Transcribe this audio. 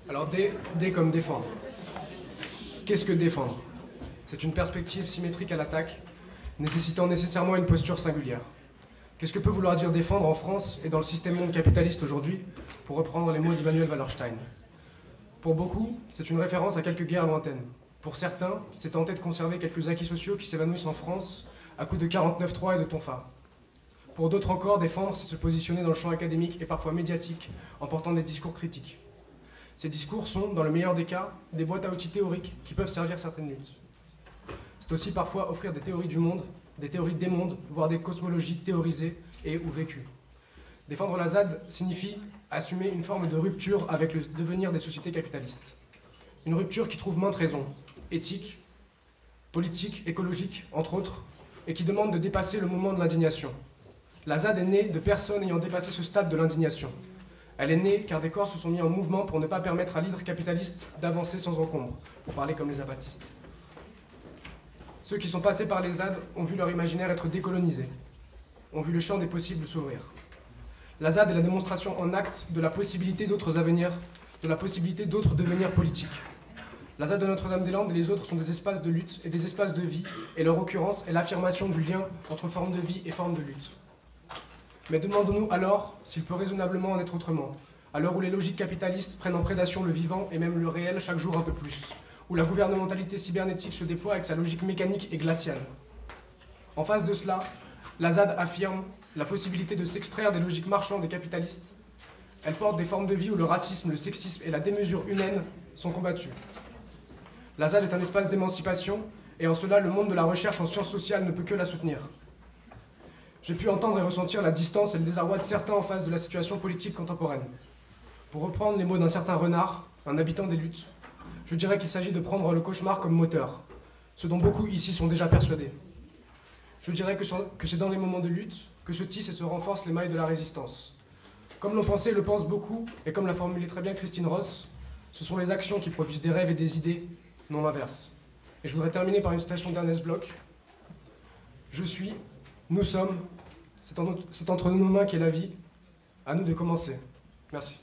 Alors D comme défendre. Qu'est-ce que défendre? C'est une perspective symétrique à l'attaque, nécessitant nécessairement une posture singulière. Qu'est-ce que peut vouloir dire défendre en France et dans le système monde capitaliste aujourd'hui, pour reprendre les mots d'Immanuel Wallerstein? Pour beaucoup, c'est une référence à quelques guerres lointaines. Pour certains, c'est tenter de conserver quelques acquis sociaux qui s'évanouissent en France à coups de 49.3 et de tonfa. Pour d'autres encore, défendre, c'est se positionner dans le champ académique et parfois médiatique en portant des discours critiques. Ces discours sont, dans le meilleur des cas, des boîtes à outils théoriques qui peuvent servir certaines luttes. C'est aussi parfois offrir des théories du monde, des théories des mondes, voire des cosmologies théorisées et ou vécues. Défendre la ZAD signifie assumer une forme de rupture avec le devenir des sociétés capitalistes. Une rupture qui trouve maintes raisons, éthiques, politiques, écologiques, entre autres, et qui demande de dépasser le moment de l'indignation. La ZAD est née de personnes ayant dépassé ce stade de l'indignation. Elle est née car des corps se sont mis en mouvement pour ne pas permettre à l'hydre capitaliste d'avancer sans encombre, pour parler comme les apatistes. Ceux qui sont passés par les ZAD ont vu leur imaginaire être décolonisé, ont vu le champ des possibles s'ouvrir. La ZAD est la démonstration en acte de la possibilité d'autres avenirs, de la possibilité d'autres devenirs politiques. La ZAD de Notre-Dame-des-Landes et les autres sont des espaces de lutte et des espaces de vie, et leur occurrence est l'affirmation du lien entre forme de vie et forme de lutte. Mais demandons-nous alors s'il peut raisonnablement en être autrement, à l'heure où les logiques capitalistes prennent en prédation le vivant et même le réel chaque jour un peu plus, où la gouvernementalité cybernétique se déploie avec sa logique mécanique et glaciale. En face de cela, la ZAD affirme la possibilité de s'extraire des logiques marchandes des capitalistes. Elle porte des formes de vie où le racisme, le sexisme et la démesure humaine sont combattus. La ZAD est un espace d'émancipation, et en cela, le monde de la recherche en sciences sociales ne peut que la soutenir. J'ai pu entendre et ressentir la distance et le désarroi de certains en face de la situation politique contemporaine. Pour reprendre les mots d'un certain Renard, un habitant des luttes, je dirais qu'il s'agit de prendre le cauchemar comme moteur, ce dont beaucoup ici sont déjà persuadés. Je dirais que c'est dans les moments de lutte que se tissent et se renforcent les mailles de la résistance. Comme l'ont pensé et le pensent beaucoup, et comme l'a formulé très bien Christine Ross, ce sont les actions qui produisent des rêves et des idées, non l'inverse. Et je voudrais terminer par une citation d'Ernest Bloch. Je suis, nous sommes, c'est entre nos mains qu'est la vie, à nous de commencer. Merci.